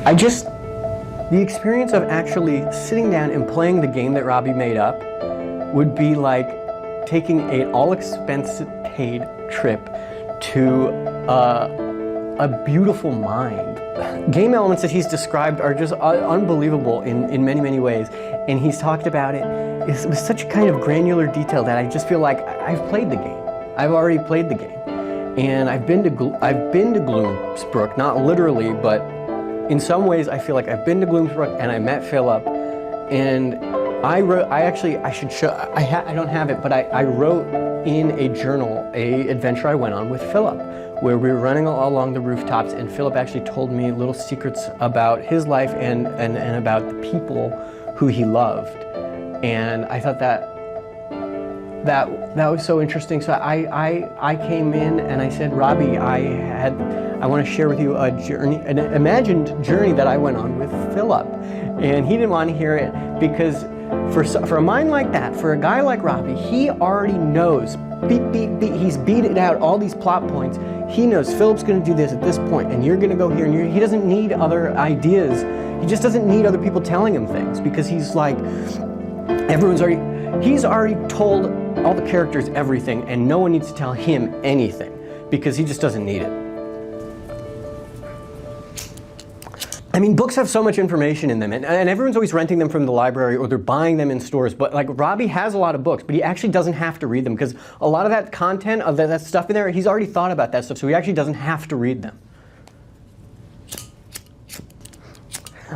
The experience of actually sitting down and playing the game that Robby made up would be like taking an all-expense-paid trip to a beautiful mind. Game elements that he's described are just unbelievable in many, many ways, and he's talked about it with such a kind of granular detail that I just feel like I've played the game. I've already played the game, and I've been to Gloomsbrook, not literally, but in some ways I feel like I've been to Gloomsbrook and I met Philip, and I don't have it, but I wrote in a journal an adventure I went on with Philip, where we were running along the rooftops, and Philip actually told me little secrets about his life and about the people who he loved. And I thought that was so interesting. So I came in and I said, Robby, I want to share with you a journey, an imagined journey that I went on with Philip. And he didn't want to hear it because for a mind like that, for a guy like Robby, he already knows, he's beaten out all these plot points. He knows Philip's going to do this at this point, and you're going to go here, and he doesn't need other ideas. He just doesn't need other people telling him things, because he's like, he's already told all the characters everything, and no one needs to tell him anything, because he just doesn't need it. I mean, books have so much information in them, and everyone's always renting them from the library, or they're buying them in stores, but like Robby has a lot of books, but he actually doesn't have to read them, because a lot of that content, of that stuff in there, he's already thought about that stuff, so he actually doesn't have to read them.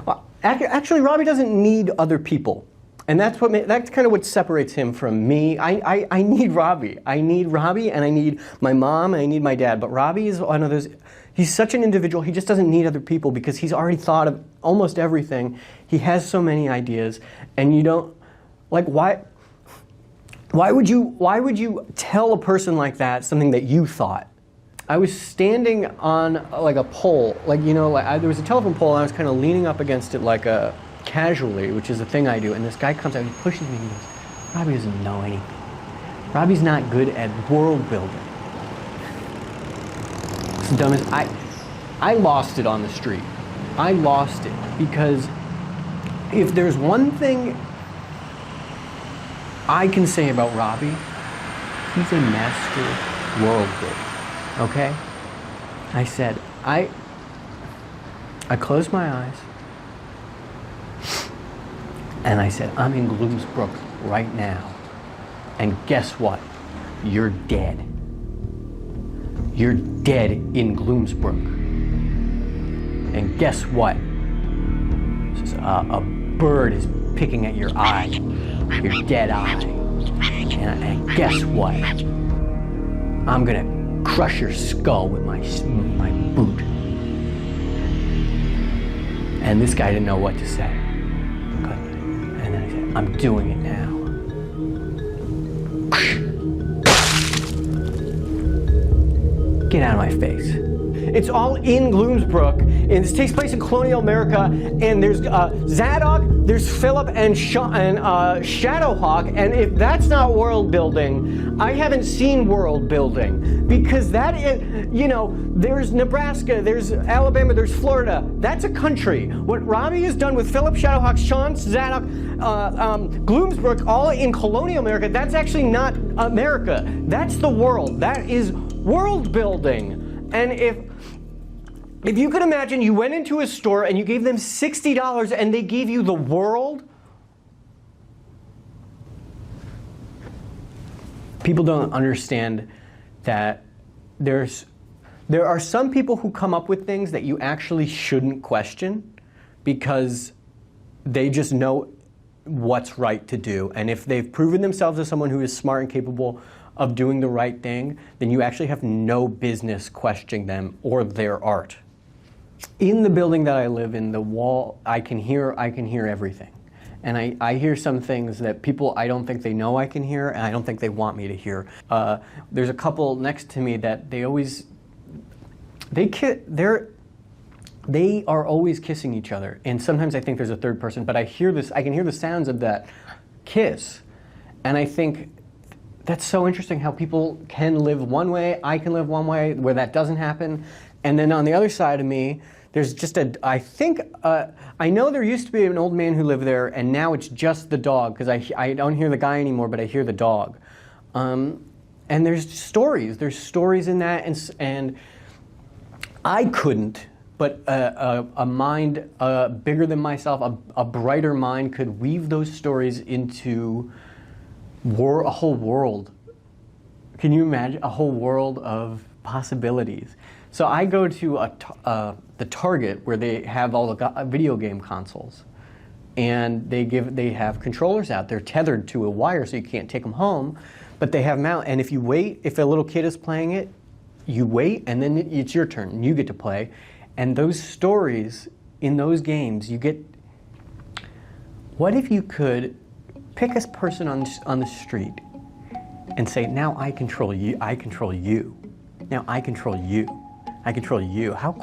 Well, actually, Robby doesn't need other people. And that's kind of what separates him from me. I need Robby. I need Robby, and I need my mom, and I need my dad. But Robby is one of those, he's such an individual, he just doesn't need other people because he's already thought of almost everything. He has so many ideas, and you don't, like, why would you tell a person like that something that you thought? I was standing on like a pole, like, you know, like there was a telephone pole, and I was kind of leaning up against it like casually, which is a thing I do, and this guy comes out and he pushes me and he goes, Robby doesn't know anything. Robby's not good at world building. It's the dumbest. I lost it on the street. I lost it because if there's one thing I can say about Robby, he's a master world builder, okay? I said, I closed my eyes, and I said, I'm in Gloomsbrook right now. And guess what? You're dead. You're dead in Gloomsbrook. And guess what? A bird is picking at your eye, your dead eye. And guess what? I'm gonna crush your skull with my boot. And this guy didn't know what to say. And then I said, I'm doing it now. Get out of my face. It's all in Gloomsbrook, and this takes place in colonial America, and there's Zadok, there's Philip, and Shadowhawk, and if that's not world building, I haven't seen world building, because that is, you know, there's Nebraska, there's Alabama, there's Florida. That's a country. What Robby has done with Philip, Shadowhawk, Sean, Zadok, Gloomsbrook, all in colonial America, that's actually not America. That's the world. That is world building. And if you could imagine you went into a store and you gave them $60 and they gave you the world, people don't understand that there are some people who come up with things that you actually shouldn't question because they just know what's right to do. And if they've proven themselves as someone who is smart and capable of doing the right thing, then you actually have no business questioning them or their art. In the building that I live in, the wall, I can hear everything. And I hear some things that people, I don't think they know I can hear, and I don't think they want me to hear. There's a couple next to me that they are always kissing each other. And sometimes I think there's a third person, but I can hear the sounds of that kiss. And I think, that's so interesting how people can live one way, I can live one way, where that doesn't happen. And then on the other side of me, There's just I think, I know there used to be an old man who lived there, and now it's just the dog, because I don't hear the guy anymore, but I hear the dog. And there's stories in that, and I couldn't, but a mind bigger than myself, a brighter mind could weave those stories into a whole world. Can you imagine a whole world of possibilities? So I go to the Target where they have all the video game consoles, and they have controllers out. They're tethered to a wire, so you can't take them home, but they have them out. And if you wait, if a little kid is playing it, you wait, and then it's your turn, and you get to play. And those stories in those games, you get. What if you could pick a person on the street and say, "Now I control you. I control you. Now I control you. I control you." How?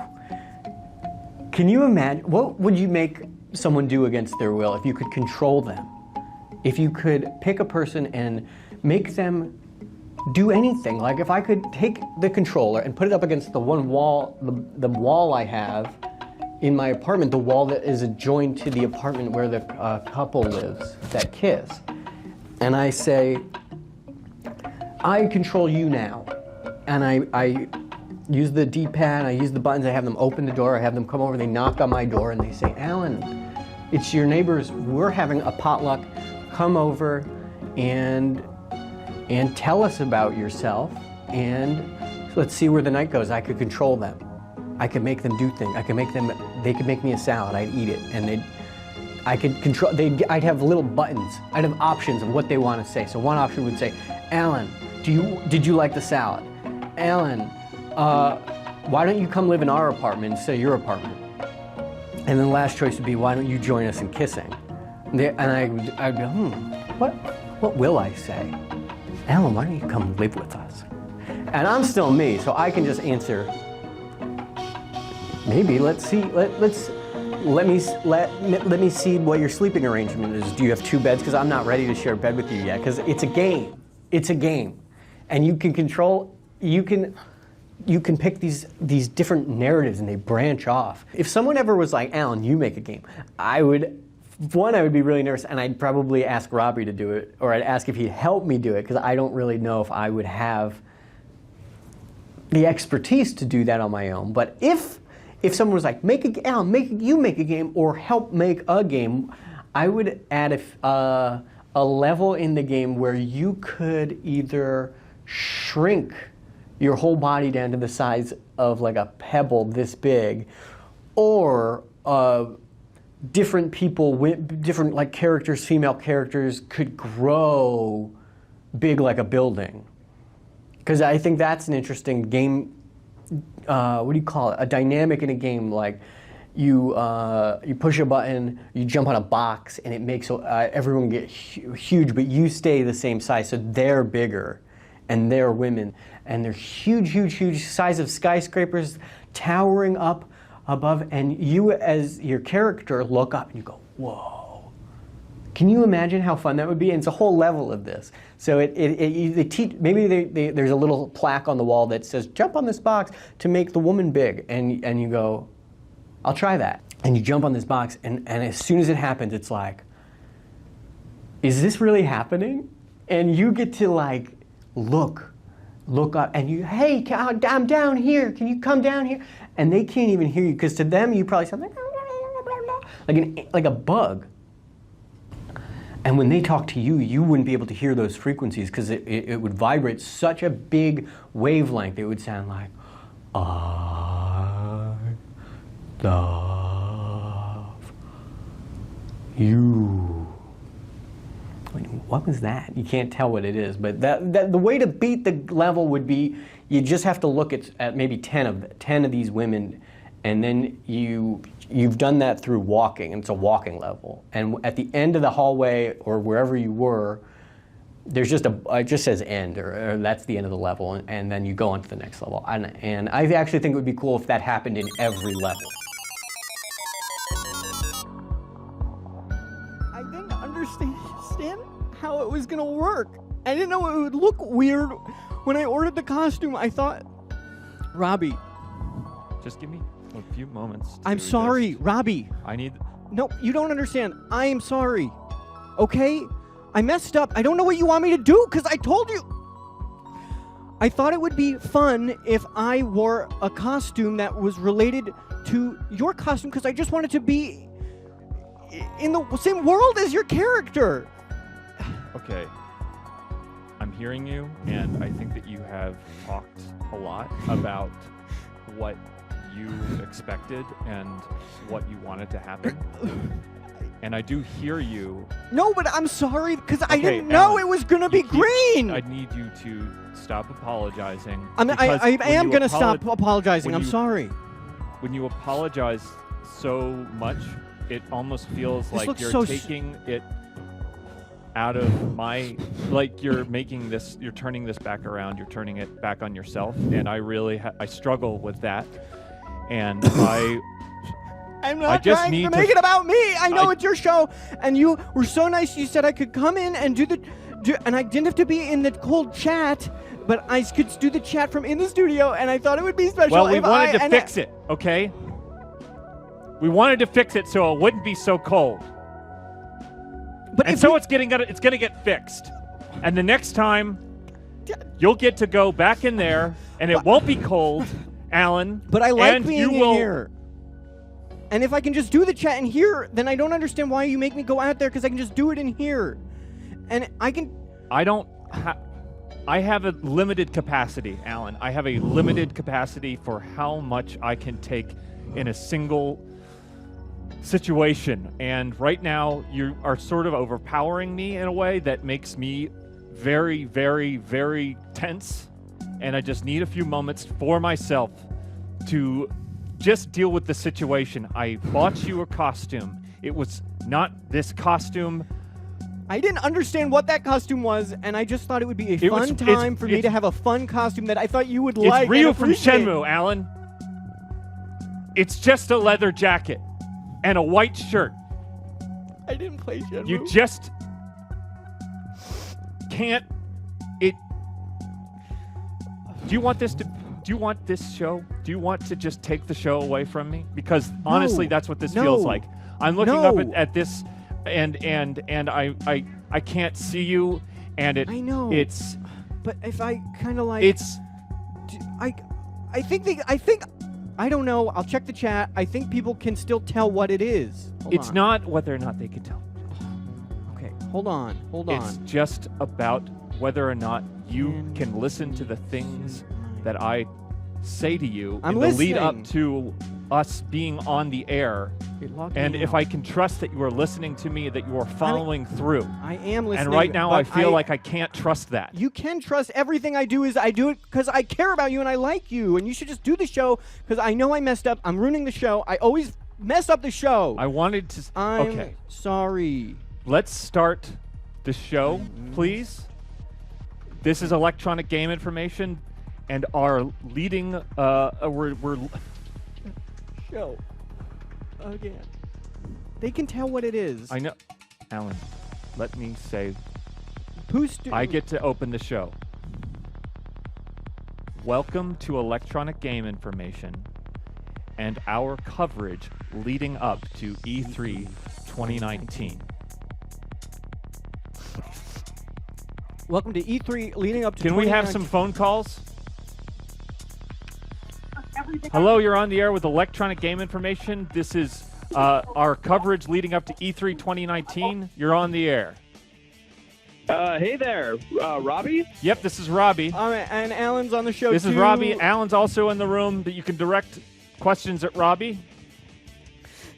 Can you imagine? What would you make someone do against their will if you could control them? If you could pick a person and make them do anything. Like if I could take the controller and put it up against the one wall, the wall I have in my apartment, the wall that is adjoined to the apartment where the couple lives that kiss, and I say, "I control you now," and I use the D-pad, I use the buttons, I have them open the door, I have them come over, they knock on my door, and they say, "Alan, it's your neighbors, we're having a potluck, come over and tell us about yourself, and let's see where the night goes." I could control them. I could make them do things. They could make me a salad, I'd eat it, and I could control, I'd have little buttons, I'd have options of what they want to say. So one option would say, "Alan, did you like the salad? Alan, why don't you come live in our apartment instead of your apartment?" And then the last choice would be, "Why don't you join us in kissing?" And I'd go, what will I say? "Alan, why don't you come live with us?" And I'm still me, so I can just answer, "Maybe, let's see, let me see what your sleeping arrangement is. Do you have 2 beds? Because I'm not ready to share a bed with you yet." Because it's a game. It's a game. And you can control, you can pick these different narratives, and they branch off. If someone ever was like, "Alan, you make a game," I would be really nervous, and I'd probably ask Robby to do it, or I'd ask if he'd help me do it, because I don't really know if I would have the expertise to do that on my own. But if someone was like, "Alan, you make a game," or "help make a game," I would add a level in the game where you could either shrink your whole body down to the size of like a pebble this big, or different people with different like characters, female characters, could grow big like a building. Because I think that's an interesting game. What do you call it? A dynamic in a game, like you push a button, you jump on a box, and it makes everyone get huge, but you stay the same size. So they're bigger, and they're women, and they're huge size of skyscrapers towering up above, and you as your character look up and you go, "Whoa." Can you imagine how fun that would be? And it's a whole level of this. So they teach, maybe there's a little plaque on the wall that says, "Jump on this box to make the woman big," and you go, "I'll try that." And you jump on this box, and as soon as it happens, it's like, is this really happening? And you get to like look up, and you, "Hey, I'm down here, can you come down here?" And they can't even hear you, because to them you probably sound like a bug. And when they talk to you, you wouldn't be able to hear those frequencies, because it would vibrate such a big wavelength. It would sound like, "I love you." I mean, what was that? You can't tell what it is, but the way to beat the level would be, you just have to look at maybe 10 of these women, and then you've done that through walking, and it's a walking level. And at the end of the hallway, or wherever you were, there's just it just says end, or that's the end of the level, and then you go on to the next level. And I actually think it would be cool if that happened in every level. I didn't understand how it was gonna work. I didn't know it would look weird. When I ordered the costume, I thought, "Robby, just give me a few moments. I'm sorry, Robby. I need... No, you don't understand. I am sorry. Okay? I messed up. I don't know what you want me to do because I told you. I thought it would be fun if I wore a costume that was related to your costume because I just wanted to be in the same world as your character. Okay. I'm hearing you, and I think that you have talked a lot about what you expected and what you wanted to happen. And I do hear you. No, but I'm sorry because I Okay, didn't know Alan, it was going to be green. I need you to stop apologizing. I am going to stop apologizing. I'm sorry. When you apologize so much, it almost feels like you're taking it out of my, like you're making this, you're turning this back around, you're turning it back on yourself, and I really, I struggle with that, and I'm not trying to make it about me. I know it's your show, and you were so nice. You said I could come in and and I didn't have to be in the cold chat, but I could do the chat from in the studio, and I thought it would be special. Well, we wanted to fix it, okay? We wanted to fix it so it wouldn't be so cold. And so it's going to get fixed. And the next time, you'll get to go back in there, and it won't be cold, Alan. But I like being in here. And if I can just do the chat in here, then I don't understand why you make me go out there, because I can just do it in here. And I can... I have a limited capacity, Alan. I have a limited capacity for how much I can take in a single situation, and right now you are sort of overpowering me in a way that makes me very, very, very tense, and I just need a few moments for myself to just deal with the situation. I bought you a costume. It was not this costume. I didn't understand what that costume was, and I just thought it would be a fun time for me to have a fun costume that I thought you would like. It's Ryu from Shenmue, Alan. It's just a leather jacket and a white shirt. I didn't play Shenmue. You just can't. Do you want this show? Do you want to just take the show away from me? Because honestly, that's what this feels like. I'm looking up at this, and I can't see you, and I know. It's. But if I kind of like. It's. I think. I don't know. I'll check the chat. I think people can still tell what it is. It's not whether or not they can tell. Okay, hold on. It's just about whether or not you can listen to the things that I say to you in the lead up to us being on the air. And if I can trust that you are listening to me, that you are following through. I am listening. And right now I feel like I can't trust that. You can trust everything I do. I do it because I care about you and I like you. And you should just do the show because I know I messed up. I'm ruining the show. I always mess up the show. I wanted to... I'm sorry. Let's start the show, please. This is electronic game information. And our leading... we're show. Again. They can tell what it is. I know. Alan, let me say, Boost. I get to open the show. Welcome to Electronic Game Information and our coverage leading up to E3 2019. Welcome to E3 leading up to 2019. Can we have some phone calls? Hello, you're on the air with Electronic Game Information. This is our coverage leading up to E3 2019. You're on the air. Hey there, Robby? Yep, this is Robby. And Alan's on the show, This is Robby. Alan's also in the room, that you can direct questions at Robby.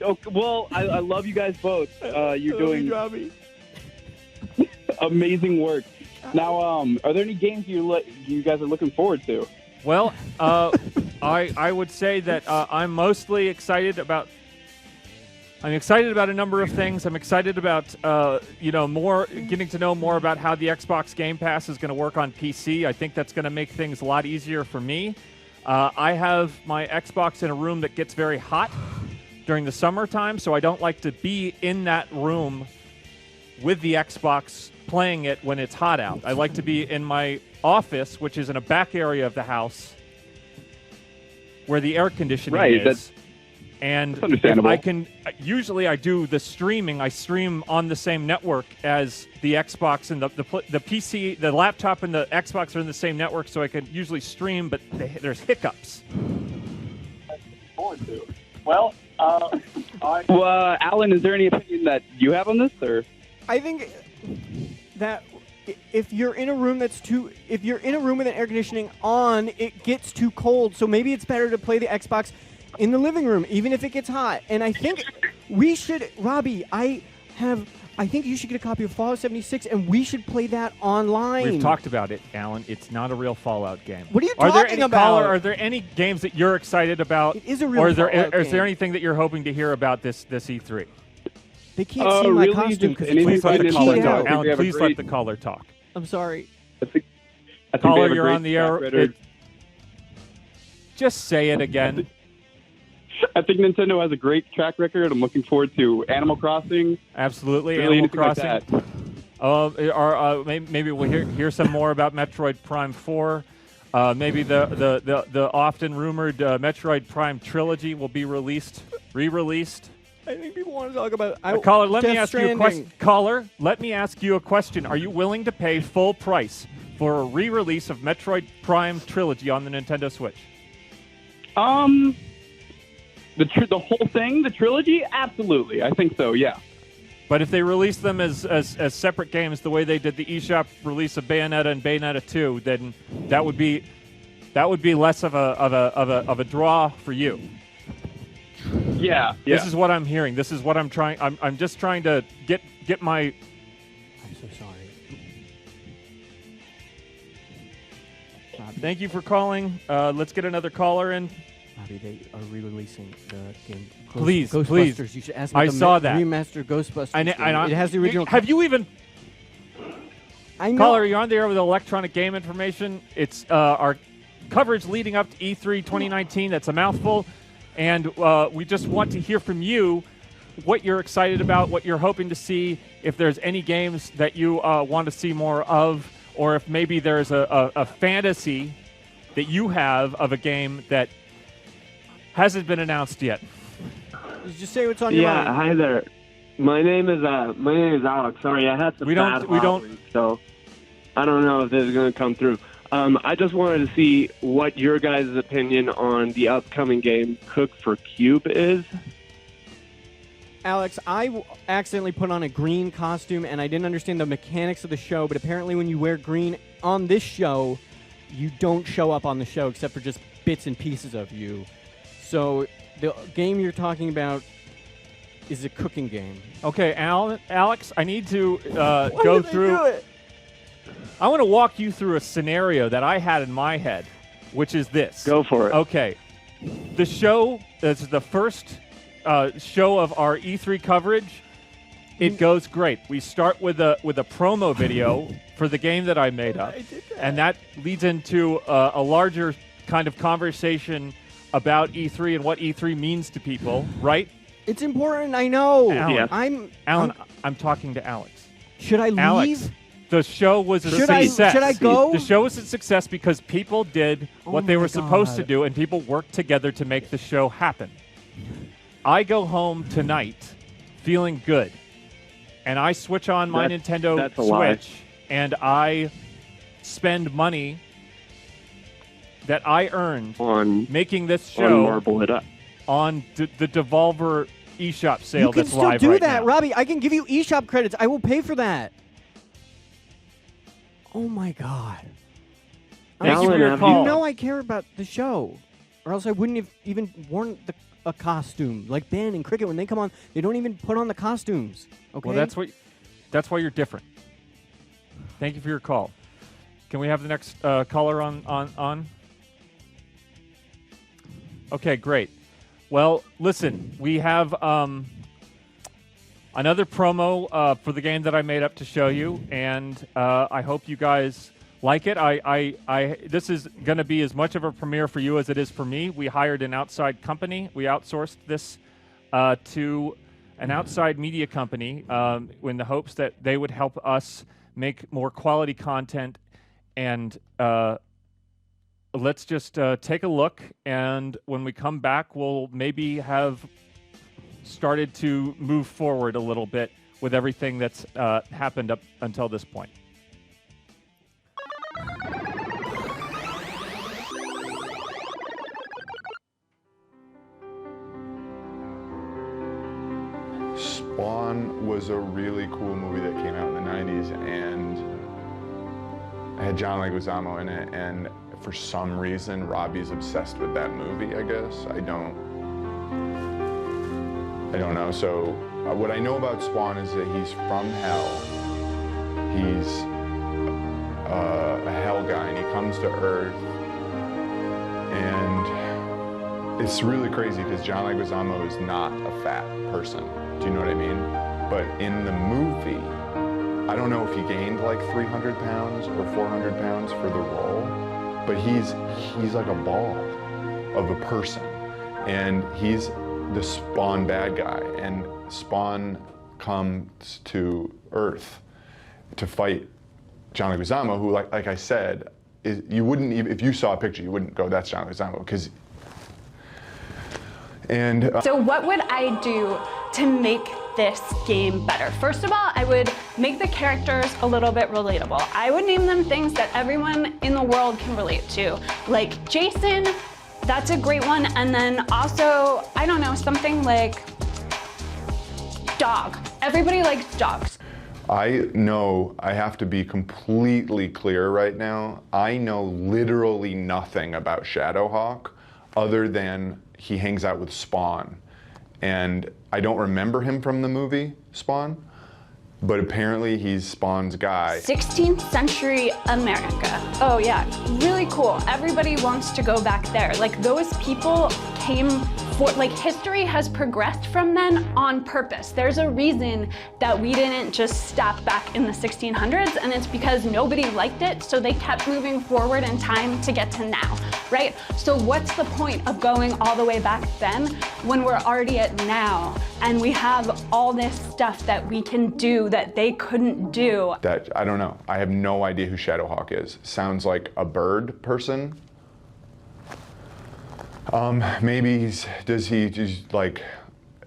Oh, well, I love you guys both. You're doing Robby. amazing work. Now, are there any games you guys are looking forward to? Well, I would say that I'm mostly excited about. I'm excited about a number of things. I'm excited about getting to know more about how the Xbox Game Pass is going to work on PC. I think that's going to make things a lot easier for me. I have my Xbox in a room that gets very hot during the summertime, so I don't like to be in that room with the Xbox playing it when it's hot out. I like to be in my office, which is in a back area of the house where the air conditioning is. And That's understandable. if I can, usually I do the streaming. I stream on the same network as the Xbox and the PC, the laptop and the Xbox are in the same network, so I can usually stream. But there's hiccups. Well, Alan, is there any opinion that you have on this, or? I think that if you're in a room with an air conditioning on, it gets too cold. So maybe it's better to play the Xbox in the living room, even if it gets hot. And I think we should, Robby, I think you should get a copy of Fallout 76, and we should play that online. We've talked about it, Alan. It's not a real Fallout game. What are you talking about? Are there any games that you're excited about? It is a real or is Fallout there game. anything that you're hoping to hear about this E3? They can't see my really costume just because anything Please let the It's caller keyed talk. out. Alan, We have a please let great- the caller talk. I'm sorry. I think they Caller, have a you're great on the air. track record. Just say it again. I think Nintendo has a great track record. I'm looking forward to Animal Crossing. Absolutely, Really Animal anything like Crossing. that. Maybe we'll hear some more about Metroid Prime 4. Maybe the often rumored Metroid Prime trilogy will be re-released. I think people want to talk about Caller, let me Death ask you a Stranding. question. Caller, let me ask you a question. Are you willing to pay full price for a re-release of Metroid Prime trilogy on the Nintendo Switch? The whole thing, the trilogy, absolutely. I think so. Yeah. But if they release them as separate games, the way they did the eShop release of Bayonetta and Bayonetta 2, then that would be less of a draw for you. Yeah. This is what I'm hearing. This is what I'm trying. I'm just trying to get my. I'm so sorry. Thank you for calling. Let's get another caller in. Robby, they are re-releasing the game. Please, Ghostbusters. please. You should ask I about the saw that. remastered Ghostbusters. And game. It has the original. Have you even? I know. Caller, you're on the air with electronic game information. It's our coverage leading up to E3 2019. That's a mouthful. And we just want to hear from you what you're excited about, what you're hoping to see, if there's any games that you want to see more of, or if maybe there's a fantasy that you have of a game that hasn't been announced yet. Just say what's on your mind. Yeah, hi there. My name is Alex. Sorry, I had some bad week, so I don't know if this is going to come through. I just wanted to see what your guys' opinion on the upcoming game Cook for Cube is. Alex, I accidentally put on a green costume, and I didn't understand the mechanics of the show, but apparently when you wear green on this show, you don't show up on the show except for just bits and pieces of you. So the game you're talking about is a cooking game. Okay, Alex, I need to go through. I want to walk you through a scenario that I had in my head, which is this. Go for it. Okay. The show, this is the first show of our E3 coverage. It goes great. We start with a promo video for the game that I made up. And that leads into a larger kind of conversation about E3 and what E3 means to people, right? It's important, I know. Alan, I'm talking to Alex. Should I leave? Alex, the show was a Should success. I go? The show was a success because people did what they were supposed to do, and people worked together to make the show happen. I go home tonight feeling good, and I switch on my Nintendo Switch, and I spend money that I earned on making this show Marble It Up. on the Devolver eShop sale You can that's still live do right that, now. Robby. I can give you eShop credits. I will pay for that. Oh my God. Thank you for your Alan, call. You know I care about the show, or else I wouldn't have even worn a costume. Like Ben and Cricket, when they come on, they don't even put on the costumes. Okay. Well, that's why you're different. Thank you for your call. Can we have the next caller on? Okay, great. Well, listen, we have another promo for the game that I made up to show you, and I hope you guys like it. This is going to be as much of a premiere for you as it is for me. We hired an outside company. We outsourced this to an outside media company in the hopes that they would help us make more quality content and let's just take a look, and when we come back, we'll maybe have started to move forward a little bit with everything that's happened up until this point. Spawn was a really cool movie that came out in the 90s, and it had John Leguizamo in it, and for some reason, Robby's obsessed with that movie, I guess. I don't know. So what I know about Spawn is that he's from hell. He's a hell guy, and he comes to Earth, and it's really crazy because John Leguizamo is not a fat person. Do you know what I mean? But in the movie, I don't know if he gained like 300 pounds or 400 pounds for the role, but he's like a ball of a person, and he's the Spawn bad guy, and Spawn comes to Earth to fight John Leguizamo, who, like I said, you wouldn't even, if you saw a picture, you wouldn't go, that's John Leguizamo, because. And so what would I do to make this game better? First of all, I would make the characters a little bit relatable. I would name them things that everyone in the world can relate to. Like Jason, that's a great one. And then also, I don't know, something like dog. Everybody likes dogs. I know I have to be completely clear right now. I know literally nothing about Shadowhawk other than he hangs out with Spawn. And I don't remember him from the movie Spawn, but apparently he's Spawn's guy. 16th century America. Oh yeah, really cool. Everybody wants to go back there. Like those people came for, like history has progressed from then on purpose. There's a reason that we didn't just stop back in the 1600s, and it's because nobody liked it, so they kept moving forward in time to get to now, right? So what's the point of going all the way back then when we're already at now, and we have all this stuff that we can do that they couldn't do? That, I don't know. I have no idea who Shadowhawk is. Sounds like a bird person. Maybe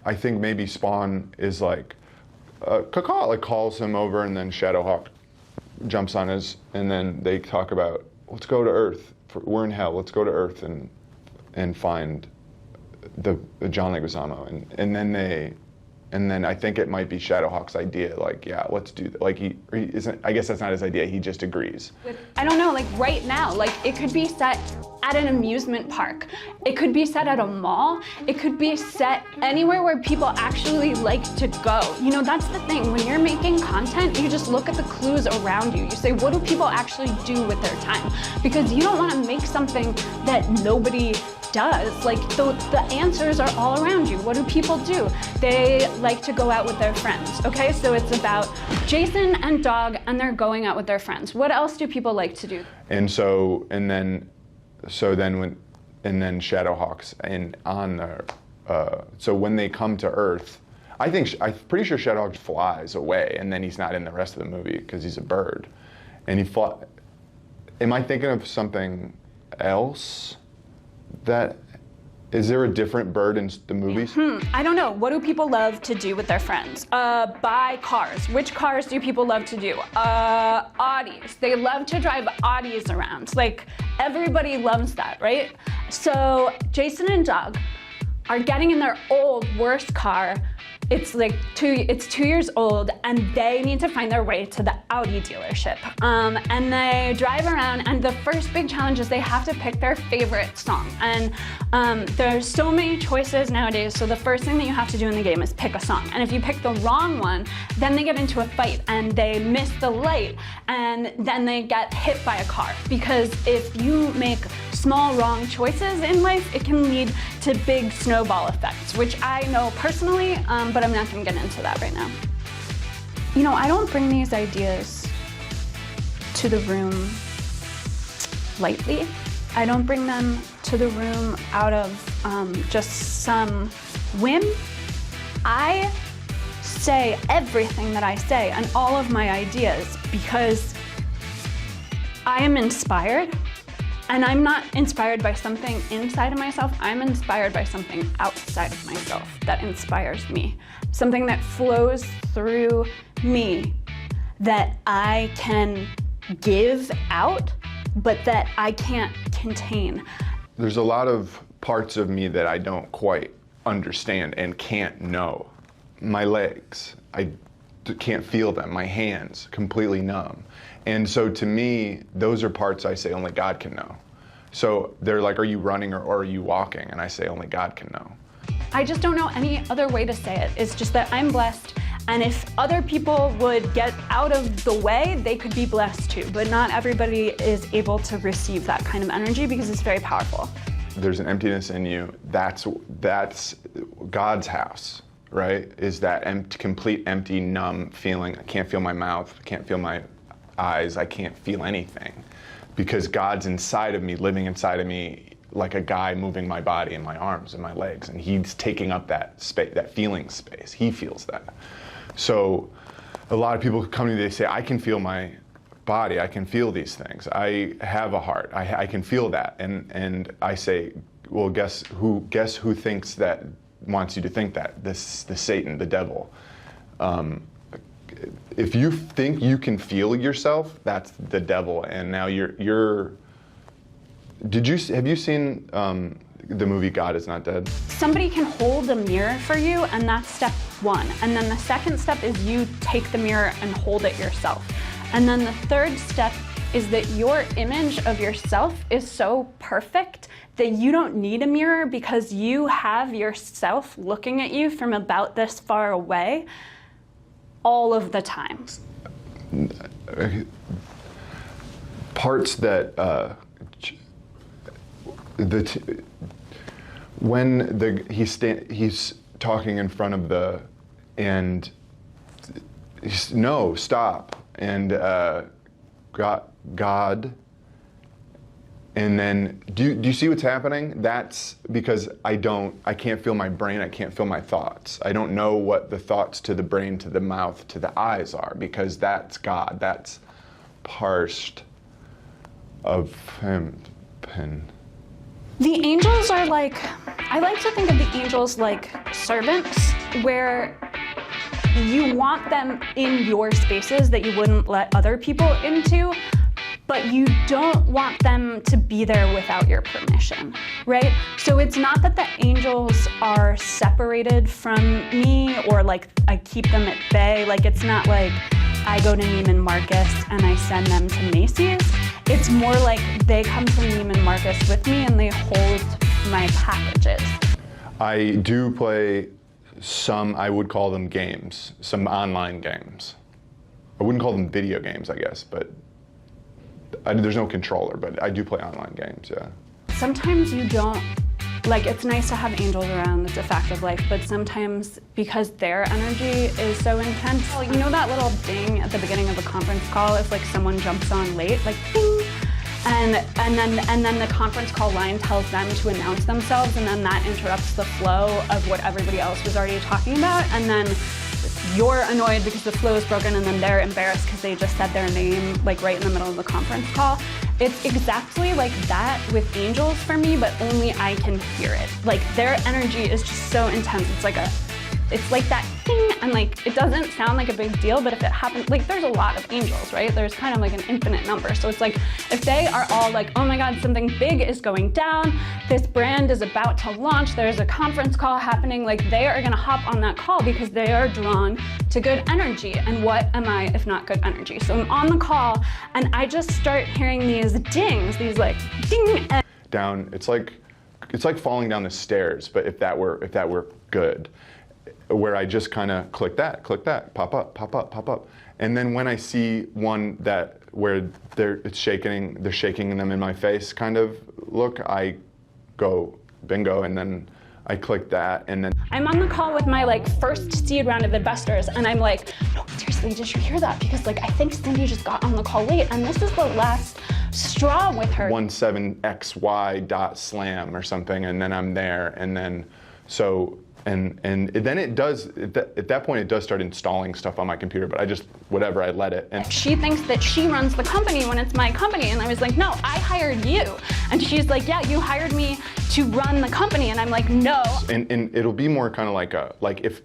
I think maybe Spawn is like, Cacaw like calls him over, and then Shadowhawk jumps on his, and then they talk about, let's go to Earth. We're in hell, let's go to Earth and find the John Leguizamo. And then I think it might be Shadowhawk's idea, like, yeah, let's do that. Like he isn't, I guess that's not his idea, he just agrees. I don't know, like right now, like it could be set at an amusement park. It could be set at a mall. It could be set anywhere where people actually like to go. You know, that's the thing. When you're making content, you just look at the clues around you. You say, what do people actually do with their time? Because you don't want to make something that nobody does. Like the answers are all around you. What do people do? They like to go out with their friends. Okay, so it's about Jason and Dog, and they're going out with their friends. What else do people like to do? And then Shadowhawks so when they come to Earth, I'm pretty sure Shadowhawk flies away, and then he's not in the rest of the movie because he's a bird. And am I thinking of something else? Is there a different bird in the movies? I don't know. What do people love to do with their friends? Buy cars. Which cars do people love to do? Audis. They love to drive Audis around. Like, everybody loves that, right? So Jason and Doug are getting in their old, worst car. It's like 2 years old, and they need to find their way to the Audi dealership. And they drive around, and the first big challenge is they have to pick their favorite song. And there's so many choices nowadays, so the first thing that you have to do in the game is pick a song. And if you pick the wrong one, then they get into a fight, and they miss the light, and then they get hit by a car. Because if you make small wrong choices in life, it can lead to big snowball effects, which I know personally, but I'm not going to get into that right now. You know, I don't bring these ideas to the room lightly. I don't bring them to the room out of just some whim. I say everything that I say and all of my ideas because I am inspired And I'm not inspired by something inside of myself, I'm inspired by something outside of myself that inspires me. Something that flows through me that I can give out, but that I can't contain. There's a lot of parts of me that I don't quite understand and can't know. My legs, I can't feel them. My hands, completely numb. And so to me, those are parts I say only God can know. So they're like, are you running or are you walking? And I say only God can know. I just don't know any other way to say it. It's just that I'm blessed, and if other people would get out of the way, they could be blessed too. But not everybody is able to receive that kind of energy because it's very powerful. There's an emptiness in you. That's God's house, right? Is that complete empty, numb feeling. I can't feel my mouth, I can't feel my eyes, I can't feel anything. Because God's inside of me, living inside of me, like a guy moving my body and my arms and my legs, and he's taking up that space, that feeling space. He feels that. So a lot of people come to me, they say, I can feel my body, I can feel these things. I have a heart, I can feel that. And I say, well, guess who thinks that, wants you to think that? The Satan, the devil. If you think you can feel yourself, that's the devil. And now have you seen the movie God Is Not Dead? Somebody can hold a mirror for you, and that's step one. And then the second step is you take the mirror and hold it yourself. And then the third step is that your image of yourself is so perfect that you don't need a mirror because you have yourself looking at you from about this far away all of the time. Parts that when he's talking in front of and he's, no, stop, and God, and then do you see what's happening? That's because I can't feel my brain, I can't feel my thoughts. I don't know what the thoughts to the brain, to the mouth, to the eyes are, because that's God, that's part of him. The angels are like, I like to think of the angels like servants, where you want them in your spaces that you wouldn't let other people into, but you don't want them to be there without your permission, right? So it's not that the angels are separated from me, or like I keep them at bay. Like, it's not like I go to Neiman Marcus and I send them to Macy's. It's more like they come to Neiman Marcus with me and they hold my packages. I do play some, I would call them games, some online games. I wouldn't call them video games, I guess, but there's no controller, but I do play online games, yeah. Sometimes you don't, like, it's nice to have angels around, it's a fact of life, but sometimes because their energy is so intense, you know that little ding at the beginning of a conference call if like someone jumps on late, like ding, and then the conference call line tells them to announce themselves, and then that interrupts the flow of what everybody else was already talking about, and then you're annoyed because the flow is broken, and then they're embarrassed because they just said their name like right in the middle of the conference call. It's exactly like that with angels for me, but only I can hear it. Like, their energy is just so intense. It's like that thing, and like, it doesn't sound like a big deal, but if it happens, like, there's a lot of angels, right? There's kind of like an infinite number. So it's like, if they are all like, oh my God, something big is going down, this brand is about to launch, there's a conference call happening, like, they are gonna hop on that call because they are drawn to good energy. And what am I if not good energy? So I'm on the call, and I just start hearing these dings, these like, ding. Down, it's like falling down the stairs, but if that were good. Where I just kind of click that, pop up, pop up, pop up. And then when I see one where they're shaking them in my face kind of look, I go bingo, and then I click that, and then I'm on the call with my like first seed round of investors, and I'm like, no, seriously, did you hear that? Because like, I think Cindy just got on the call late, and this is the last straw with her. 17xy.slam or something, and then I'm there, and then so And then it does, at that point, it does start installing stuff on my computer, but I just, whatever, I let it. And She thinks that she runs the company when it's my company. And I was like, no, I hired you. And she's like, yeah, you hired me to run the company. And I'm like, no. And it'll be more kind of like if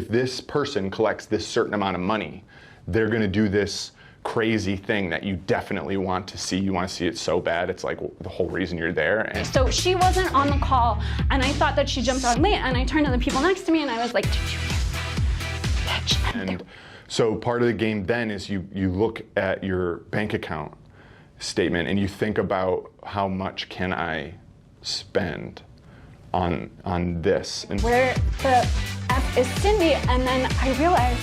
this person collects this certain amount of money, they're going to do this crazy thing that you definitely want to see. You want to see it so bad. It's like the whole reason you're there. And So she wasn't on the call, and I thought that she jumped on late, and I turned to the people next to me, and I was like, did you hear that? Bitch. And so part of the game then is you look at your bank account statement and you think about how much can I spend on this. And Where the F is Cindy? And then I realized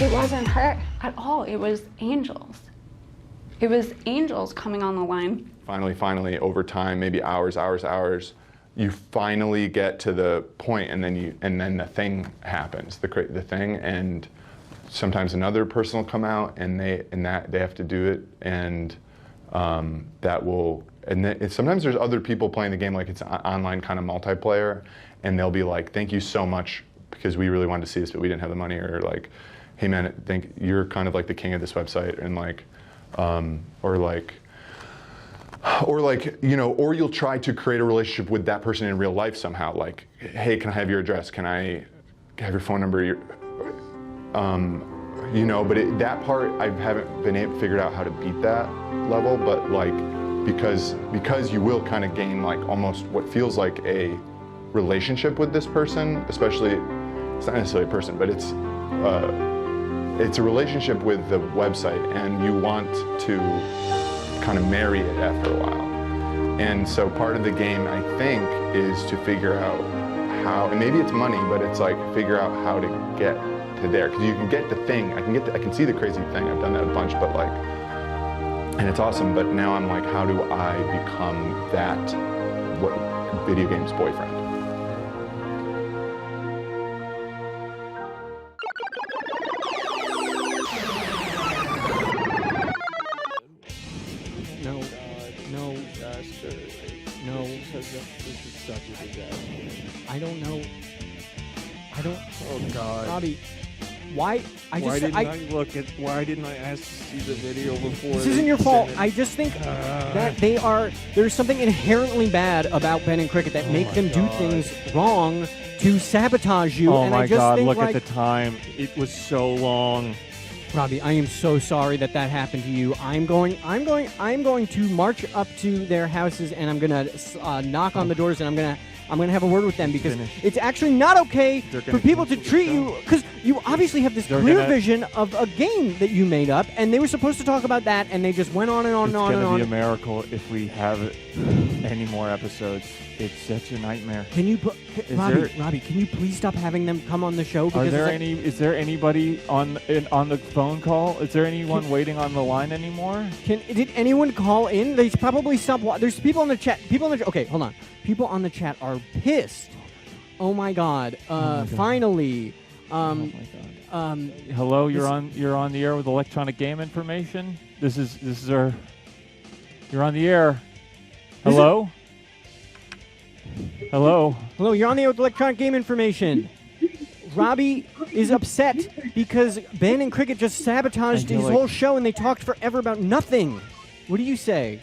it wasn't her at all. It was angels. It was angels coming on the line. finally, over time, maybe hours, you finally get to the point, and then the thing happens, the thing, and sometimes another person will come out, and they have to do it, and sometimes there's other people playing the game, like it's online kind of multiplayer, and they'll be like, "Thank you so much, because we really wanted to see this, but we didn't have the money," or like, "Hey man, you're kind of like the king of this website," and like, or you'll try to create a relationship with that person in real life somehow. Like, "Hey, can I have your address? Can I have your phone number?" But that part I haven't been able to figure out how to beat that level. But like, because you will kind of gain like almost what feels like a relationship with this person, especially it's not necessarily a person, but it's a relationship with the website, and you want to kind of marry it after a while. And so part of the game, I think, is to figure out how, and maybe it's money, but it's like figure out how to get to there. Because you can get the thing, I can see the crazy thing, I've done that a bunch, but like, and it's awesome, but now I'm like, how do I become that video game's boyfriend? This is such a disaster. I don't know. Oh God, Robby, why? Why didn't I ask to see the video before? This isn't your fault. I just think that there's something inherently bad about Ben and Cricket that make them do things wrong to sabotage you. Oh and my I just God! think, Look like, at the time. It was so long. Robby, I am so sorry that happened to you. I'm going to march up to their houses, and I'm gonna knock on the doors, and I'm gonna have a word with them, because it's actually not okay for people to treat you, because you obviously have this clear vision of a game that you made up, and they were supposed to talk about that, and they just went on and on and on and on. It's gonna be a miracle if we have any more episodes. It's such a nightmare. Can you, Robby, can you please stop having them come on the show? Is there anybody on the phone call? Is there anyone waiting on the line anymore? Did anyone call in? They probably stopped. There's people in the chat. Okay, hold on. People on the chat are pissed. Oh my God! Finally. Oh my God. Hello, you're on the air with electronic game information. This is our. You're on the air. Hello. Hello. Hello, you're on the air with electronic game information. Robby is upset because Ben and Cricket just sabotaged his whole show, and they talked forever about nothing. What do you say?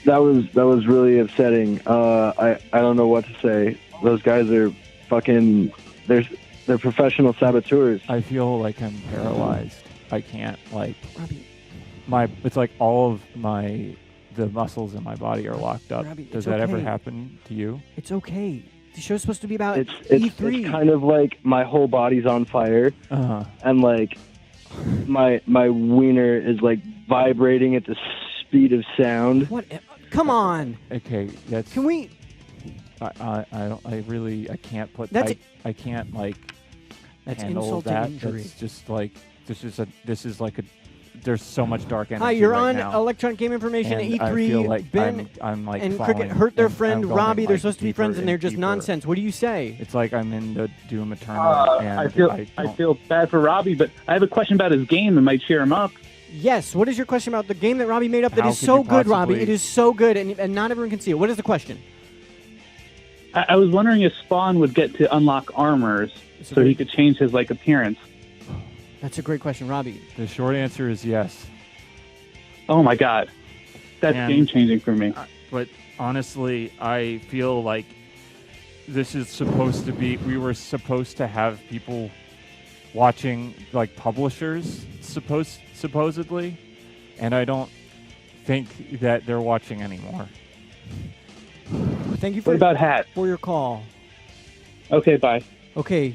That was really upsetting. I don't know what to say. Those guys are fucking. They're professional saboteurs. I feel like I'm paralyzed. I can't Robby. It's like all of the muscles in my body are locked up. Robby, Does that ever happen to you? It's okay. The show's supposed to be about E3. E3. It's kind of like my whole body's on fire, and like my wiener is like vibrating at the speed of sound. What? Come on. Okay, that's. Can we? I can't put. That's I can't That's handle insult to that. injury. That's just like this is like a. There's so much dark energy. Hi, you're right on now. electronic game information at And E3. I feel like Ben I'm like and falling, Cricket hurt their and friend I'm going, Robby. They're like, supposed to be deeper friends, and they're and just deeper. nonsense. What do you say? It's like I'm in the Doom Eternal. And I feel bad for Robby, but I have a question about his game that might cheer him up. Yes. What is your question about the game that Robby made up that How is could so you good, Robby? possibly- It is so good, and not everyone can see it. What is the question? I was wondering if Spawn would get to unlock armors so he could change his appearance. That's a great question, Robby. The short answer is yes. Oh my God, that's And- game-changing for me. But honestly, I feel like this is supposed to be. We were supposed to have people watching, like publishers, supposedly, and I don't think that they're watching anymore. Thank you for What about Hat? for your call. Okay, bye. Okay,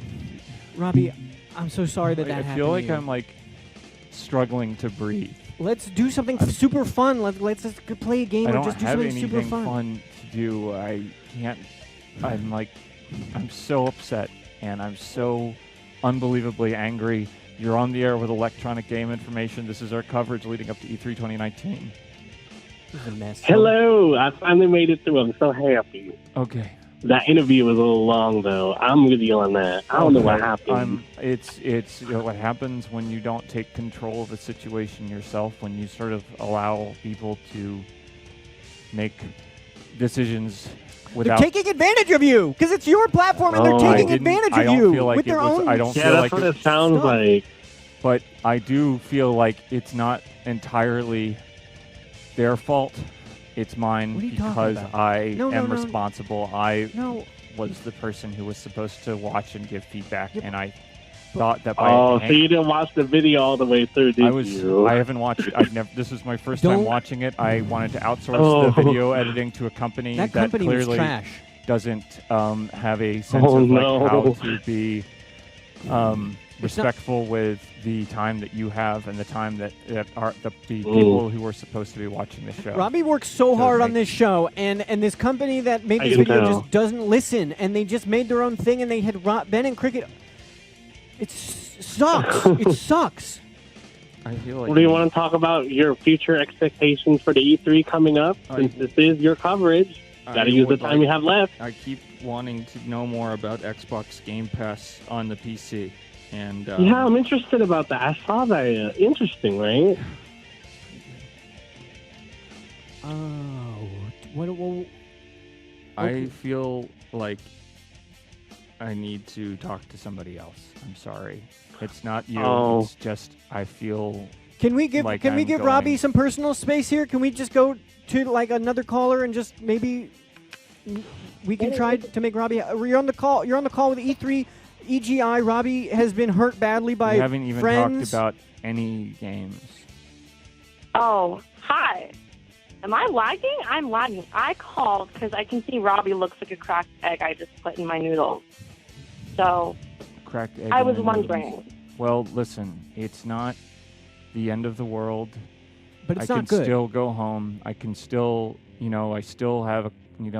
Robby, I'm so sorry that I happened. feel like to you. I'm struggling to breathe. Let's do something super fun. Let's just play a game I or don't just do have something super anything fun to do. I can't. I'm so upset and I'm so unbelievably angry. You're on the air with Electronic Game Information. This is our coverage leading up to E3 2019. This is a mess. Hello, I finally made it through. I'm so happy. Okay. That interview was a little long, though. I'm with you on that. I don't know what happened. It's what happens when you don't take control of a situation yourself, when you sort of allow people to make decisions They're without. taking advantage of you because it's your platform and they're taking advantage I of don't you feel like with it their was- own. I don't Yeah, feel that's like what it it sounds Stop. like. But I do feel like it's not entirely their fault. It's mine What are you talking because about? I No, am no. responsible. I No. was the person who was supposed to watch and give feedback, Yep. and I thought that by Oh, so you didn't watch the video all the way through, did you? I haven't watched it. I've never. This was my 1st time Don't- watching it. I wanted to outsource Oh. the video editing to a company That company was clearly trash. doesn't have a sense Oh, of no. how to be respectful with the time that you have and the time that are the people who are supposed to be watching the show. Robby works so hard on this show, and this company that made I this can video tell. just doesn't listen, and they just made their own thing, and they had Ben and Cricket. It sucks. It sucks. I feel like What do you want to talk about your future expectations for the E3 coming up? Since this is your coverage, got to use the time you have left. I keep wanting to know more about Xbox Game Pass on the PC. And Yeah, I'm interested about that. I saw that. Interesting, right? Oh, what? I feel like I need to talk to somebody else. I'm sorry. it's not you. Oh. It's just I feel. Can we give like Can we I'm give going- Robby some personal space here? Can we just go to like another caller and just maybe we can try to make Robby? You're on the call. You're on the call with E3 EGI. Robby has been hurt badly by We haven't even friends. talked about any games. Oh, hi. Am I lagging? I'm lagging. I called because I can see Robby looks like a cracked egg I just put in my noodles. So Cracked egg. I in was the wondering. noodles. Well, listen, it's not the end of the world. But it's I not can good. still go home. I can still, I still have a,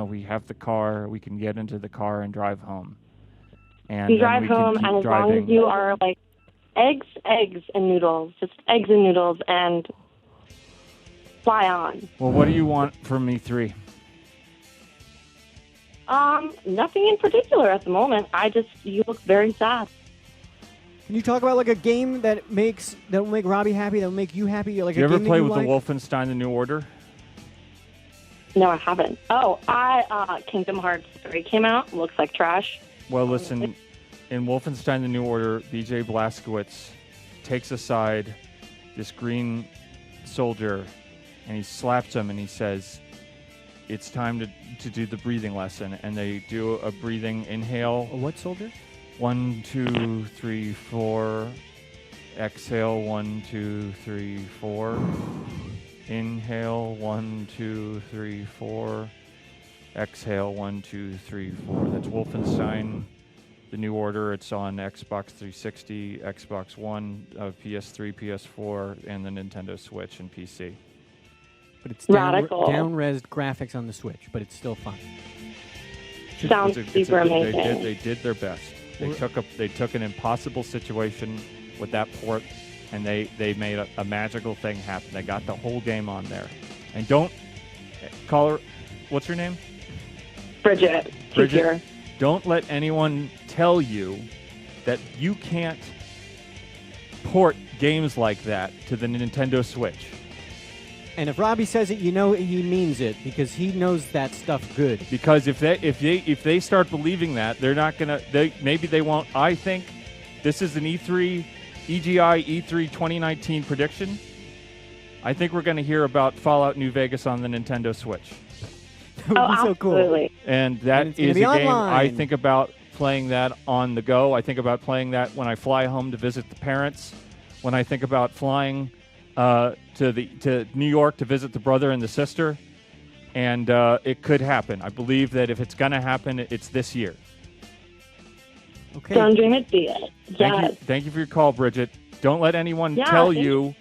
we have the car. We can get into the car and drive home. And You then drive we can home, keep and as driving. long as you are like eggs, and noodles, just eggs and noodles, and fly on. Well, what do you want from E3? Nothing in particular at the moment. You look very sad. Can you talk about like a game that will make Robby happy, that will make you happy? Like Do you a ever game play that you with like? the Wolfenstein: The New Order? No, I haven't. Oh, Kingdom Hearts 3 came out. Looks like trash. Well, listen, in Wolfenstein: The New Order, BJ Blazkowicz takes aside this green soldier, and he slaps him, and he says, "It's time to do the breathing lesson." And they do a breathing inhale. What soldier? 1, 2, 3, 4. Exhale. 1, 2, 3, 4. Inhale. 1, 2, 3, 4. Exhale. 1, 2, 3, 4. That's Wolfenstein: The New Order. It's on Xbox 360, Xbox One, PS3, PS4, and the Nintendo Switch and PC. But it's Radical. down-resed graphics on the Switch, but it's still fun. Sounds super amazing. They did their best. They took an impossible situation with that port, and they made a magical thing happen. They got the whole game on there. And don't call her. What's her name? Bridget. Bridget. Don't let anyone tell you that you can't port games like that to the Nintendo Switch. And if Robby says it, you know he means it because he knows that stuff good. Because if they start believing that, they're not gonna. Maybe they won't. I think this is an EGI E3 2019 prediction. I think we're going to hear about Fallout New Vegas on the Nintendo Switch. That would be so cool. Absolutely. And that it's is a gonna be game online. I think about playing that on the go. I think about playing that when I fly home to visit the parents. When I think about flying to New York to visit the brother and the sister. And it could happen. I believe that if it's going to happen, it's this year. Okay. Don't dream it, be it. Yes. Thank you for your call, Bridget. Don't let anyone Yeah, tell thank you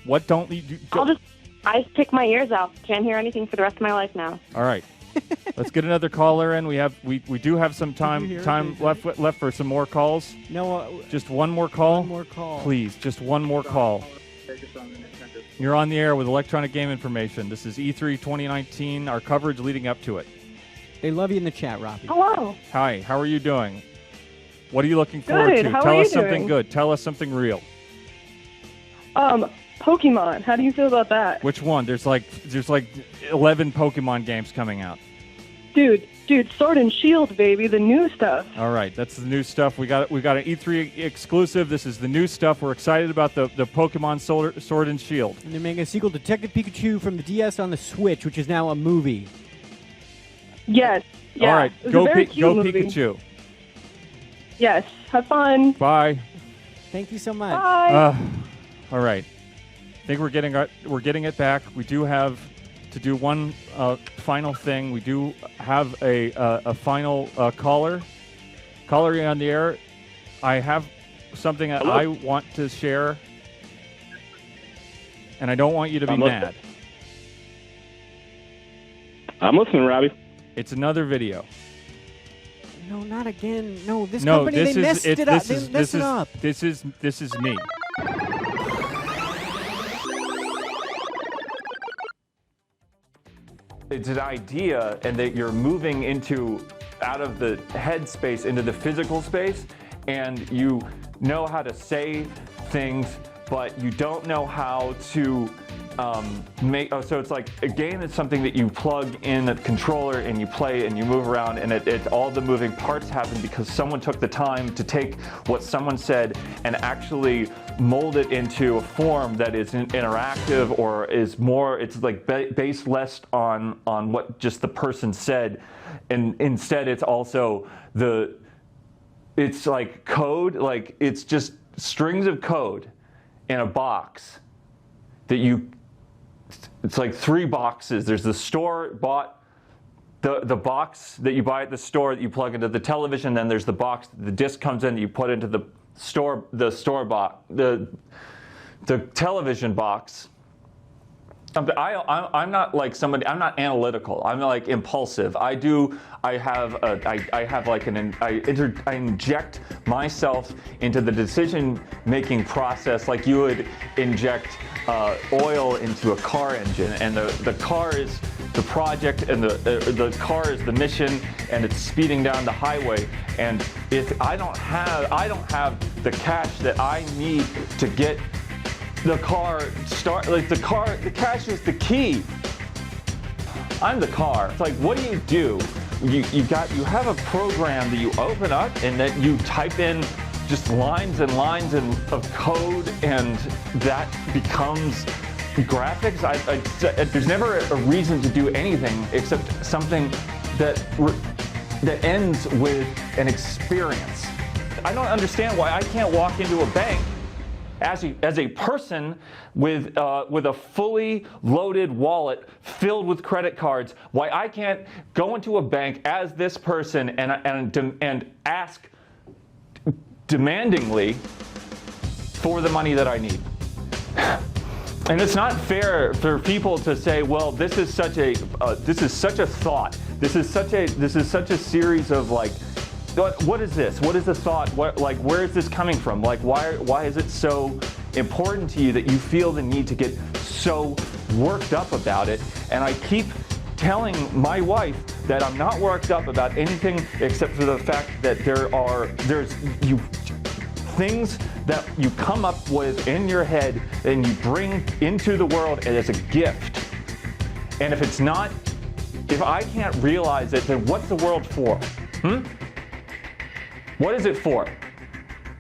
what don't you do. I pick my ears out. Can't hear anything for the rest of my life now. All right. Let's get another caller in. We do have some time left for some more calls. No, just one more call. One more call. Please, just one more call. You're on the air with Electronic Game Information. This is E3 2019, our coverage leading up to it. They love you in the chat, Robby. Hello. Hi, how are you doing? What are you looking forward Good. to? How Tell are us you something doing? good. Tell us something real. Pokemon. How do you feel about that? Which one? There's like 11 Pokemon games coming out. Dude, Sword and Shield, baby, the new stuff. All right, that's the new stuff. We got an E3 exclusive. This is the new stuff. We're excited about the Pokemon Sword and Shield. And they're making a sequel, Detective Pikachu from the DS on the Switch, which is now a movie. Yes. Yeah. All right, It was a very cute movie. Pikachu. Yes. Have fun. Bye. Thank you so much. Bye. All right. I think we're getting it back. We do have to do one final thing. We do have a final caller. Caller, you're on the air. I have something that I want to share, and I don't want you to be mad. I'm listening, Robby. It's another video. No, not again. No, this company, they messed it up. They messed it up. This is me. It's an idea, and that you're moving out of the head space into the physical space, and you know how to say things, but you don't know how to so it's like a game is something that you plug in a controller and you play and you move around, and all the moving parts happen because someone took the time to take what someone said and actually mold it into a form that is interactive or is more, it's like based less on what just the person said, and instead it's also it's like code, like it's just strings of code in a box that it's like 3 boxes. There's the store-bought, the box that you buy at the store that you plug into the television. Then there's the box that the disc comes in that you put into the store-bought, the television box. I'm not like somebody. I'm not analytical. I'm like impulsive. I inject myself into the decision-making process like you would inject oil into a car engine, and the car is the project, and the car is the mission, and it's speeding down the highway. And if I don't have the cash that I need to get the car start, like the cash is the key. I'm the car. It's like, what do? You have a program that you open up and that you type in just lines and lines of code, and that becomes graphics. There's never a reason to do anything except something that ends with an experience. I don't understand why I can't walk into a bank as a person with a fully loaded wallet filled with credit cards, why I can't go into a bank as this person and ask demandingly for the money that I need. And it's not fair for people to say, well, this is such a thought. This is such a series of like, what is this? What is the thought? Where is this coming from? Like, why is it so important to you that you feel the need to get so worked up about it? And I keep telling my wife that I'm not worked up about anything except for the fact that there's things that you come up with in your head and you bring into the world as a gift. And if it's not, if I can't realize it, then what's the world for? What is it for?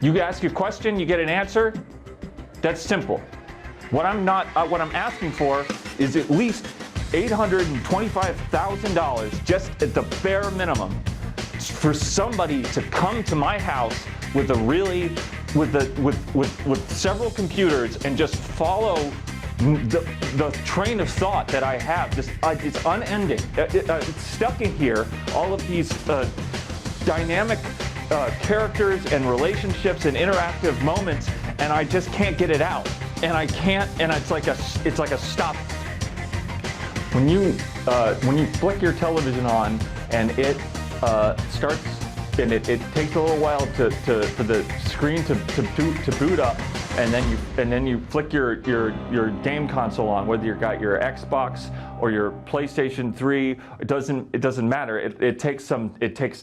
You ask a question, you get an answer. That's simple. What I'm asking for is at least $825,000, just at the bare minimum, for somebody to come to my house with several computers and just follow the train of thought that I have. It's unending. It's stuck in here. All of these dynamic characters and relationships and interactive moments, and I just can't get it out. And I can't. And it's like a stop. When you flick your television on and it starts, and it takes a little while for the screen to boot up, and then you flick your game console on, whether you've got your Xbox or your PlayStation 3, it doesn't matter. It takes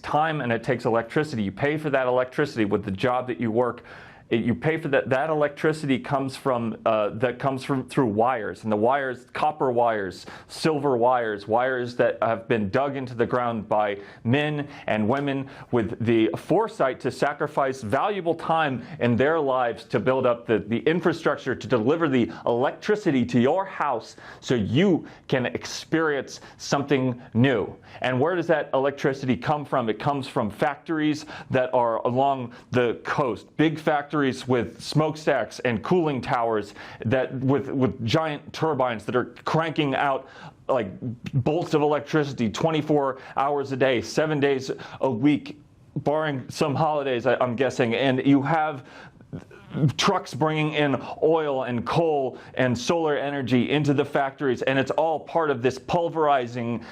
time and it takes electricity. You pay for that electricity with the job that you work. You pay for that. That electricity comes from through wires, and the wires, copper wires, silver wires, wires that have been dug into the ground by men and women with the foresight to sacrifice valuable time in their lives to build up the infrastructure to deliver the electricity to your house so you can experience something new. And where does that electricity come from? It comes from factories that are along the coast, big factories with smokestacks and cooling towers with giant turbines that are cranking out like bolts of electricity 24 hours a day, 7 days a week, barring some holidays, I'm guessing. And you have trucks bringing in oil and coal and solar energy into the factories, and it's all part of this pulverizing,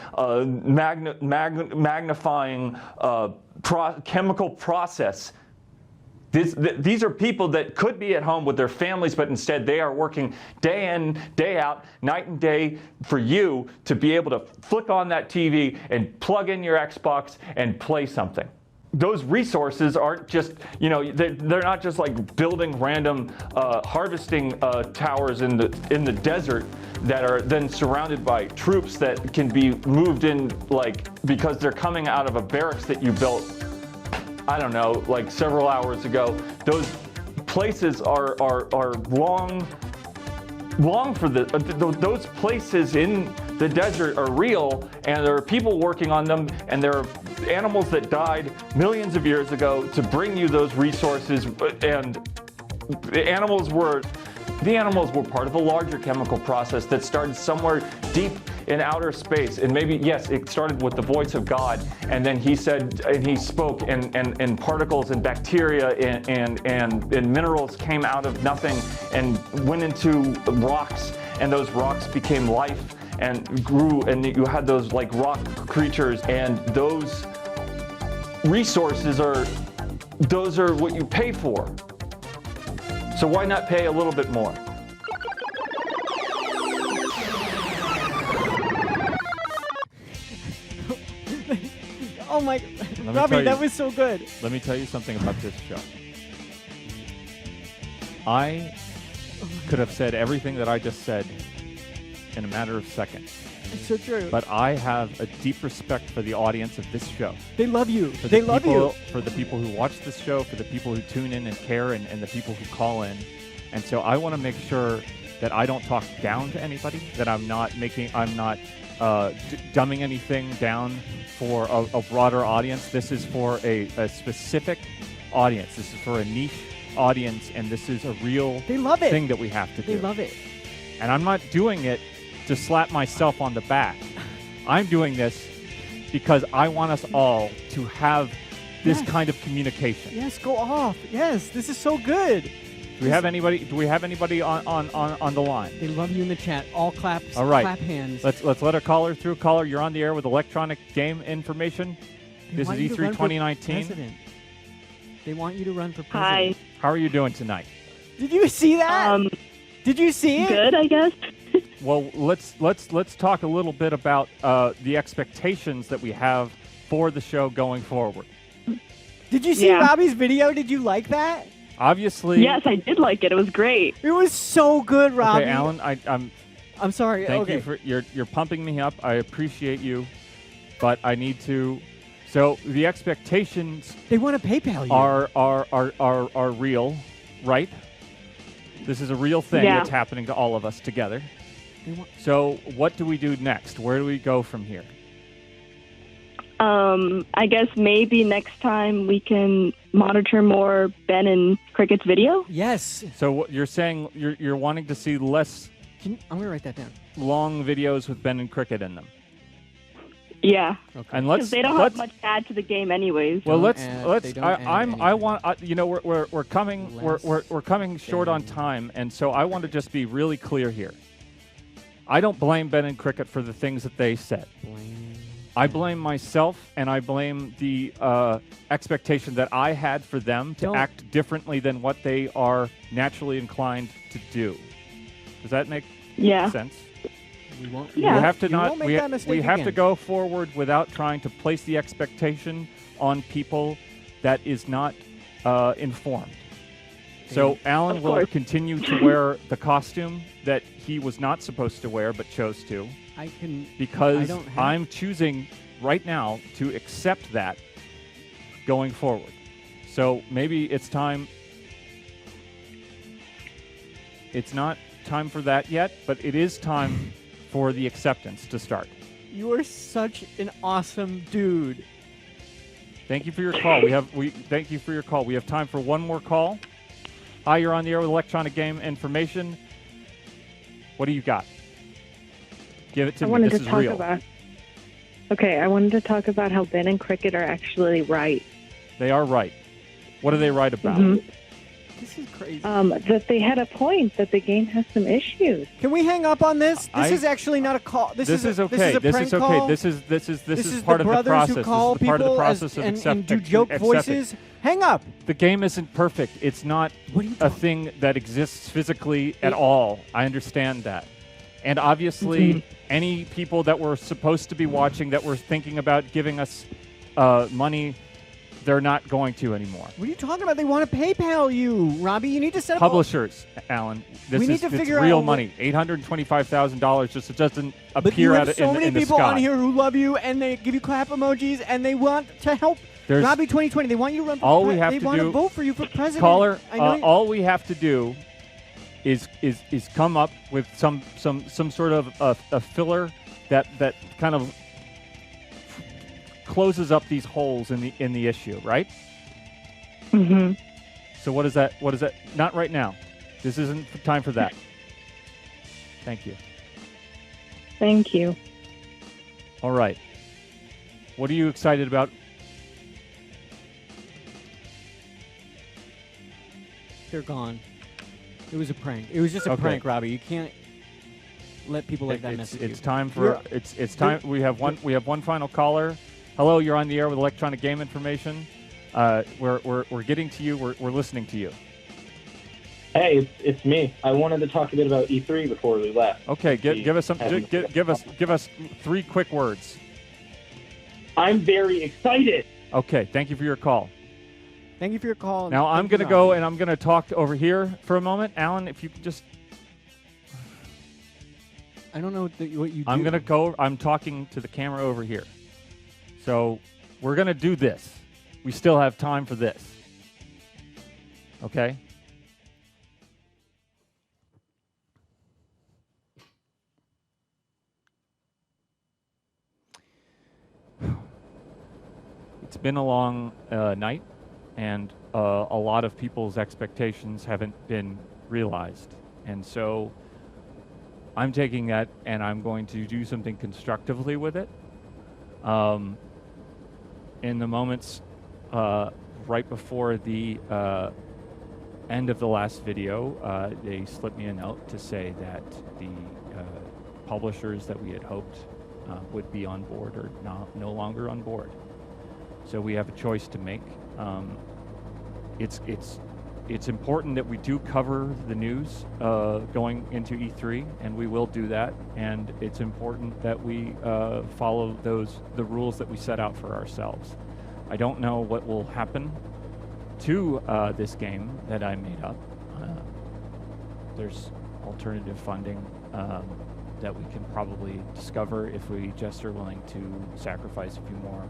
magnifying chemical process. These are people that could be at home with their families, but instead they are working day in, day out, night and day for you to be able to flick on that TV and plug in your Xbox and play something. Those resources aren't just, they're not just like building random harvesting towers in the desert that are then surrounded by troops that can be moved in, like, because they're coming out of a barracks that you built, I don't know, like several hours ago. Those places are long for those places in the desert are real, and there are people working on them, and there are animals that died millions of years ago to bring you those resources, and the animals were part of a larger chemical process that started somewhere deep in outer space. And maybe, yes, it started with the voice of God, and then he said, and he spoke, and particles and bacteria and minerals came out of nothing and went into rocks, and those rocks became life and grew, and you had those like rock creatures, and those resources are what you pay for. So why not pay a little bit more? Oh my, Robby, that was so good. Let me tell you something about this show. I could have said everything that I just said in a matter of seconds. It's so true. But I have a deep respect for the audience of this show. They love you. They love you. For the people who watch this show, for the people who tune in and care, and the people who call in. And so I want to make sure that I don't talk down to anybody, that I'm not dumbing anything down for a broader audience. This is for a specific audience. This is for a niche audience, and this is a real thing that we have to do. They love it. And I'm not doing it to slap myself on the back. I'm doing this because I want us all to have this kind of communication. Yes, go off. Yes, this is so good. Do we have anybody on the line? They love you in the chat. All claps. All right. Clap hands. Let's let a caller through. Caller, you're on the air with electronic game information. This is E3 2019. They want you to run for Hi. president. How are you doing tonight? Did you see that? Did you see it? Good, I guess. Well, let's talk a little bit about the expectations that we have for the show going forward. Did you see Robby's video? Did you like that? Obviously. Yes, I did like it. It was great. It was so good, Robbie. Okay, Alan, I'm sorry. Thank okay. you for you're pumping me up. I appreciate you, but I need to. So the expectations They want to PayPal you. are real, right? This is a real thing that's happening to all of us together. So what do we do next? Where do we go from here? I guess maybe next time we can monitor more Ben and Cricket's video. Yes. So what you're saying you're wanting to see less. I'm gonna write that down. Long videos with Ben and Cricket in them. Yeah. Okay. And let's. Because they don't have much to add to the game, anyways. Well, let's. I want. We're coming short on time, and so I want to just be really clear here. I don't blame Ben and Cricket for the things that they said. I blame myself, and I blame the expectation that I had for them to act differently than what they are naturally inclined to do. Does that make sense? We won't. We have to you not. won't make We, that mistake we have to again. go forward without trying to place the expectation on people that is not informed. So Alan will continue to wear the costume that he was not supposed to wear but chose to. Because I'm choosing right now to accept that going forward. So maybe it's time. It's not time for that yet, but it is time for the acceptance to start. You are such an awesome dude. Thank you for your call. Thank you for your call. We have time for one more call. Hi, you're on the air with Electronic Game Information. What do you got? Give it to me. This is real. I wanted to talk about how Ben and Cricket are actually right. They are right. What are they right about? Mm-hmm. This is crazy. That they had a point that the game has some issues. Can we hang up on this? This is actually not a call. This is okay. This is a prank call. This is the part of the brothers process. who call This is part of the people process of and do joke voices. Hang up. The game isn't perfect. It's not a thing that exists physically at all. I understand that. And obviously, any people that were supposed to be watching that were thinking about giving us money, they're not going to anymore. What are you talking about? They want to PayPal you, Robbie. You need to set up Publishers, Alan. We need to figure out real what- money. $825,000 just doesn't But appear you out have so many in the people sky. on here who love you, and they give you clap emojis, and they want to help Robbie 2020. They want you to run for All we have they to want do, to vote for you for president. Caller, I know all we have to do is come up with some sort of a filler that kind of closes up these holes in the issue, right? Mm-hmm. So what is that? Not right now. This isn't time for that. Thank you. Thank you. All right. What are you excited about? They're gone. It was a prank. It was just a prank, Robbie. You can't let people like that message you. It's time for it's time. We have one final caller. Hello, you're on the air with Electronic Game Information. We're getting to you. We're listening to you. Hey, it's me. I wanted to talk a bit about E3 before we left. Okay, give us some. Give us 3 quick words. I'm very excited. Okay, thank you for your call. Thank you for your call. Now I'm going to go and I'm going to talk over here for a moment. Alan, if you could just. I don't know what you do. I'm going to go. I'm talking to the camera over here. So we're going to do this. We still have time for this. Okay? It's been a long night, and a lot of people's expectations haven't been realized. And so I'm taking that and I'm going to do something constructively with it. In the moments right before the end of the last video, they slipped me a note to say that the publishers that we had hoped would be on board are no longer on board. So we have a choice to make. It's important that we do cover the news going into E3, and we will do that. And it's important that we follow the rules that we set out for ourselves. I don't know what will happen to this game that I made up. There's alternative funding that we can probably discover if we just are willing to sacrifice a few more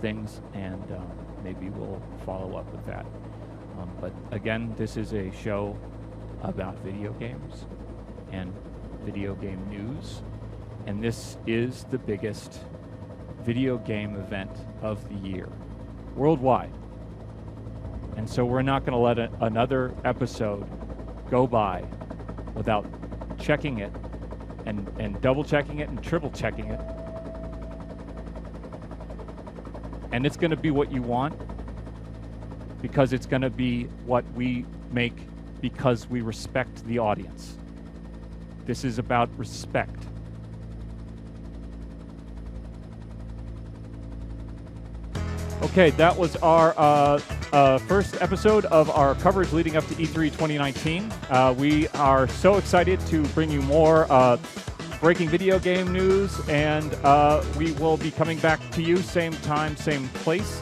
things, and maybe we'll follow up with that. But again, this is a show about video games and video game news, and this is the biggest video game event of the year worldwide. And so we're not going to let another episode go by without checking it and double checking it and triple checking it. And it's going to be what you want, because it's going to be what we make because we respect the audience. This is about respect. Okay, that was our first episode of our coverage leading up to E3 2019. We are so excited to bring you more breaking video game news, and we will be coming back to you same time, same place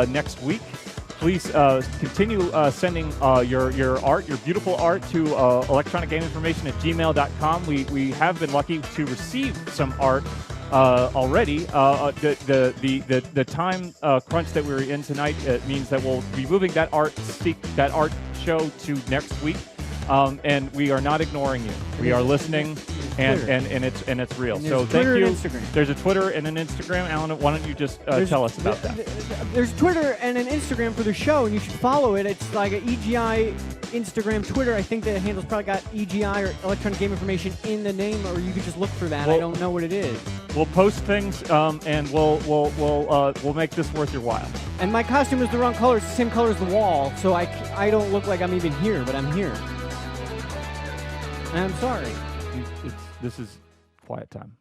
next week. Please continue sending your art, your beautiful art, to electronicgameinformation@gmail.com. We have been lucky to receive some art already. The time crunch that we're in tonight means that we'll be moving that art show to next week, and we are not ignoring you. We are listening, and it's real. So thank you. There's a Twitter and an Instagram. Alan, why don't you just tell us about that? There's Twitter and an Instagram for the show, and you should follow it. It's like an EGI Instagram, Twitter. I think the handle's probably got EGI or Electronic Game Information in the name, or you could just look for that. I don't know what it is. We'll post things, and we'll make this worth your while. And my costume is the wrong color. It's the same color as the wall, so I don't look like I'm even here, but I'm here. And I'm sorry. This is quiet time.